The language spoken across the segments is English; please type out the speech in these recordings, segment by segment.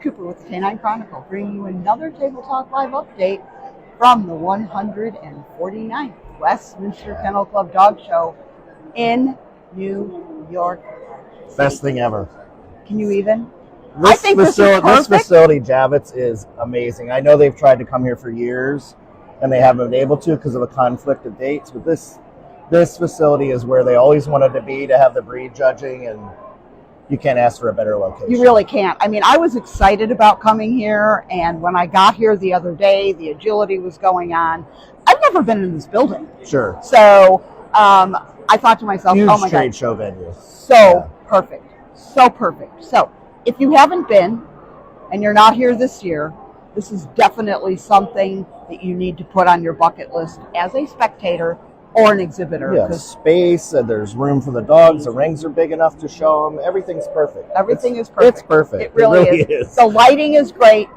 Cooper with the Canine Chronicle, bringing you another Table Talk Live update from the 149th Westminster Kennel Club Dog Show in New York City. Best thing ever. Can you even? This facility, Javits, is amazing. I know they've tried to come here for years, and they haven't been able to because of a conflict of dates, but this facility is where they always wanted to be to have the breed judging, and you can't ask for a better location. You really can't. I mean, I was excited about coming here, and when I got here the other day, the agility was going on. I've never been in this building. Sure. So I thought to myself, huge oh my trade God. show venue. So perfect. So perfect. So if you haven't been and you're not here this year, this is definitely something that you need to put on your bucket list as a spectator or an exhibitor. Yeah, space, there's room for the dogs, the rings are big enough to show them, everything's perfect. Everything is perfect. It's perfect. It really is. The lighting is great.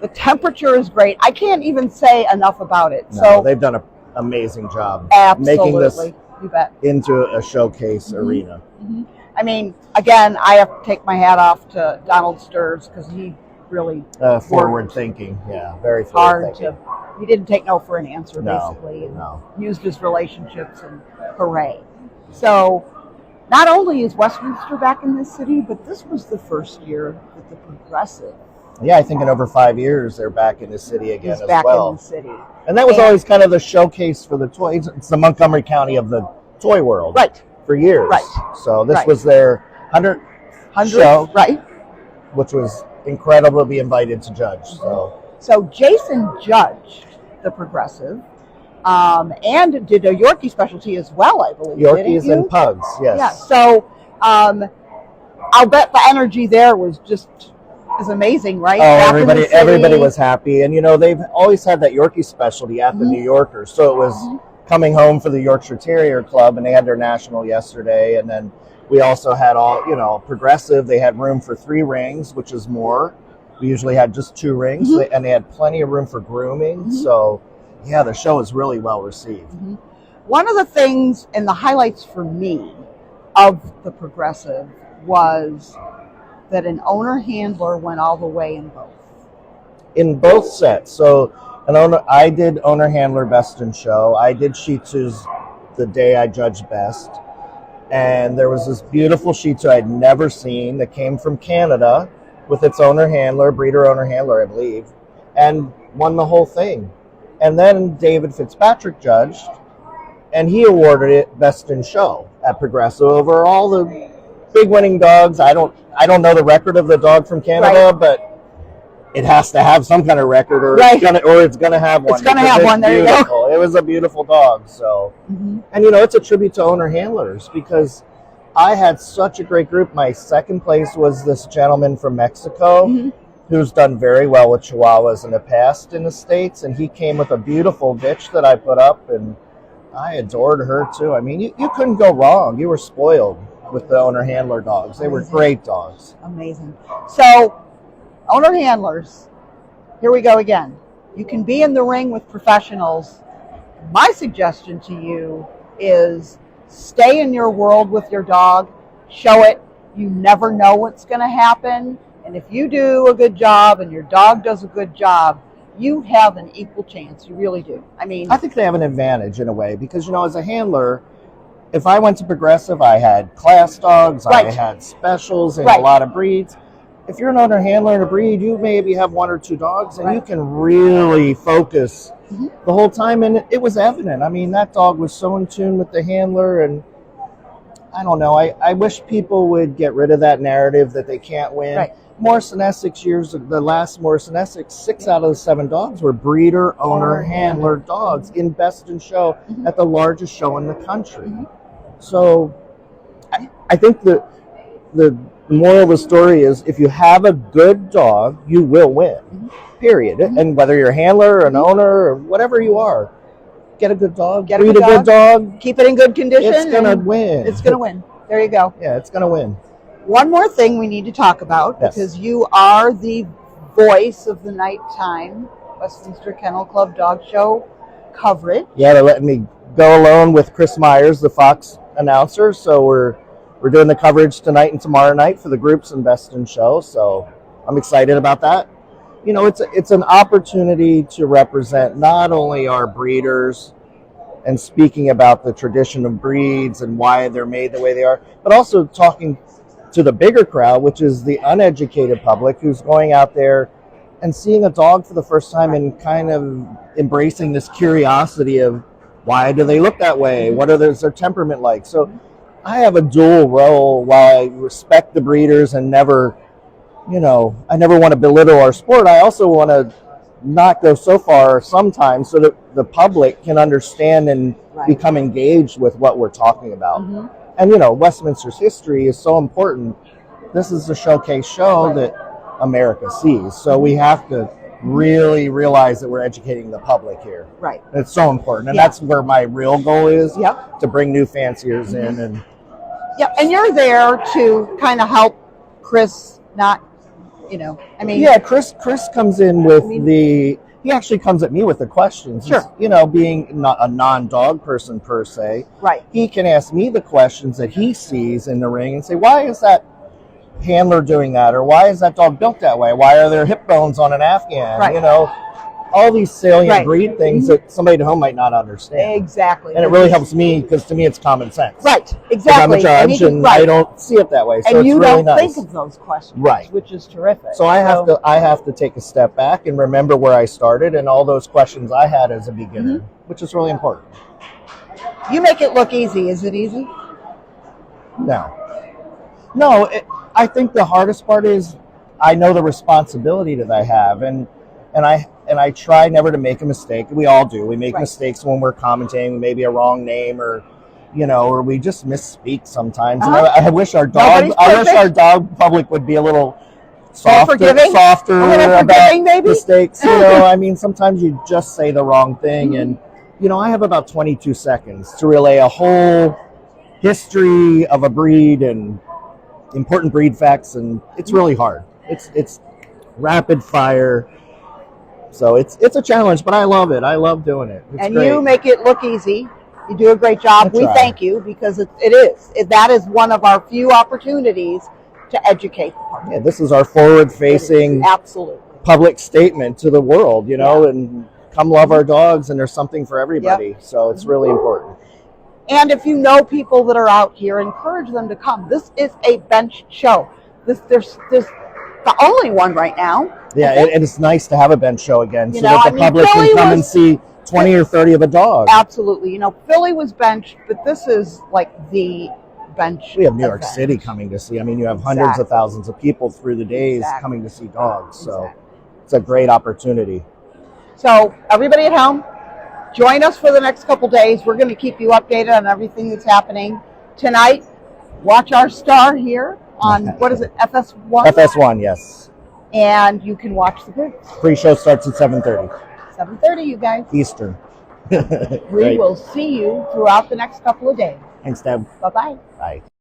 The temperature is great. I can't even say enough about it. No, so they've done an amazing job absolutely. making this you bet. into a showcase arena. Mm-hmm. I mean, again, I have to take my hat off to Donald Sturz because he really forward thinking. Yeah, very hard thinking. He didn't take no for an answer, No, basically, and no. used his relationships and hooray. So not only is Westminster back in this city, but this was the first year that the Progressive Yeah, I think in over 5 years they're back in the city again is as back well. in the city. And that was always kind of the showcase for the toys. It's the Montgomery County of the toy world. Right. For years. Right. So this Right. was their 100th show, right? which was incredible to be invited to judge. So Jason judged the Progressive and did a Yorkie specialty as well, I believe. Yorkies and pugs, yes. Yeah. So I'll bet the energy there was just as amazing, right? Oh, everybody was happy. And, you know, they've always had that Yorkie specialty at the New Yorker. So it was coming home for the Yorkshire Terrier Club, and they had their national yesterday. And then we also had Progressive. They had room for 3 rings, which is more. We usually had just 2 rings, and they had plenty of room for grooming. So, yeah, the show is really well received. One of the things and the highlights for me of the Progressive was that an owner-handler went all the way in both. In both sets. So I did owner-handler best in show. I did Shih Tzus the day I judged best. And there was this beautiful Shih Tzu I'd never seen that came from Canada with its owner-handler, breeder owner-handler, I believe, and won the whole thing. And then David Fitzpatrick judged, and he awarded it best in show at Progressive over all the big winning dogs. I don't know the record of the dog from Canada, but it has to have some kind of record, or it's gonna have one. It's gonna have one. There you go. It was a beautiful dog. So, and it's a tribute to owner handlers because I had such a great group. My second place was this gentleman from Mexico who's done very well with Chihuahuas in the past in the States, and he came with a beautiful bitch that I put up, and I adored her too. I mean, you couldn't go wrong. You were spoiled with the owner-handler dogs. They were great dogs. Amazing. So, owner-handlers, here we go again. You can be in the ring with professionals. My suggestion to you is stay in your world with your dog. Show it. You never know what's going to happen. And if you do a good job and your dog does a good job, you have an equal chance. You really do. I mean, I think they have an advantage in a way because, as a handler, if I went to Progressive, I had class dogs, I had specials and a lot of breeds. If you're an owner handler in a breed, you maybe have 1 or 2 dogs, and you can really focus the whole time. And it was evident. I mean, that dog was so in tune with the handler, and I don't know. I wish people would get rid of that narrative that they can't win. Right. Morrison Essex the last Morrison Essex, 6 out of the 7 dogs were breeder, owner, handler dogs in best in show at the largest show in the country. So I think the moral of the story is if you have a good dog, you will win, period. And whether you're a handler, an owner, or whatever you are, get a good dog, breed a good dog, keep it in good condition. It's going to win. It's going to win. There you go. Yeah, it's going to win. One more thing we need to talk about, because you are the voice of the nighttime Westminster Kennel Club Dog Show coverage. Yeah, they're letting me go alone with Chris Myers, the Fox announcer. So we're doing the coverage tonight and tomorrow night for the groups and Best in Show. So I'm excited about that. You know, it's an opportunity to represent not only our breeders and speaking about the tradition of breeds and why they're made the way they are, but also talking to the bigger crowd, which is the uneducated public who's going out there and seeing a dog for the first time and kind of embracing this curiosity of why do they look that way? What is their temperament like? So I have a dual role. While I respect the breeders and never, I never want to belittle our sport, I also want to not go so far sometimes so that the public can understand and become engaged with what we're talking about. And, Westminster's history is so important. This is a showcase show that America sees. So we have to really realize that we're educating the public here. Right. It's so important. And that's where my real goal is, to bring new fanciers in. And and you're there to kind of help Chris not, Yeah, Chris comes in with he actually comes at me with the questions. Sure. Being not a non-dog person per se. Right. He can ask me the questions that he sees in the ring and say, why is that handler doing that? Or why is that dog built that way? Why are there hip bones on an Afghan? Right. All these salient breed things that somebody at home might not understand. Exactly. And it really helps me because to me it's common sense. Right, exactly. I'm a judge and I don't see it that way. So and you it's really don't nice. think of those questions, right? Which is terrific. So I have to take a step back and remember where I started and all those questions I had as a beginner, which is really important. You make it look easy. Is it easy? No. I think the hardest part is I know the responsibility that I have, and I try never to make a mistake. We all do. We make mistakes when we're commentating. Maybe a wrong name, or or we just misspeak sometimes. And I wish our dog public would be a little softer about mistakes. I mean, sometimes you just say the wrong thing, and I have about 22 seconds to relay a whole history of a breed and important breed facts, and it's really hard. It's rapid fire. So it's a challenge, but I love it. I love doing it. It's great. You make it look easy. You do a great job. We thank you because it is. That is one of our few opportunities to educate the public. Yeah, this is our forward-facing public statement to the world, and come love our dogs, and there's something for everybody. So it's really important. And if you know people that are out here, encourage them to come. This is a bench show. There's the only one right now. Yeah, and it's nice to have a bench show again so that the public can come and see 20 or 30 of a dog. Absolutely. Philly was benched, but this is like the bench. We have New York City coming to see. I mean, you have hundreds of thousands of people through the days coming to see dogs. So it's a great opportunity. So everybody at home, join us for the next couple days. We're going to keep you updated on everything that's happening. Tonight, watch our star here on, what is it, FS1? FS1, yes. And you can watch the groups. Pre-show starts at 7:30. 7:30, you guys. Eastern. We will see you throughout the next couple of days. Thanks, Deb. Bye-bye. Bye.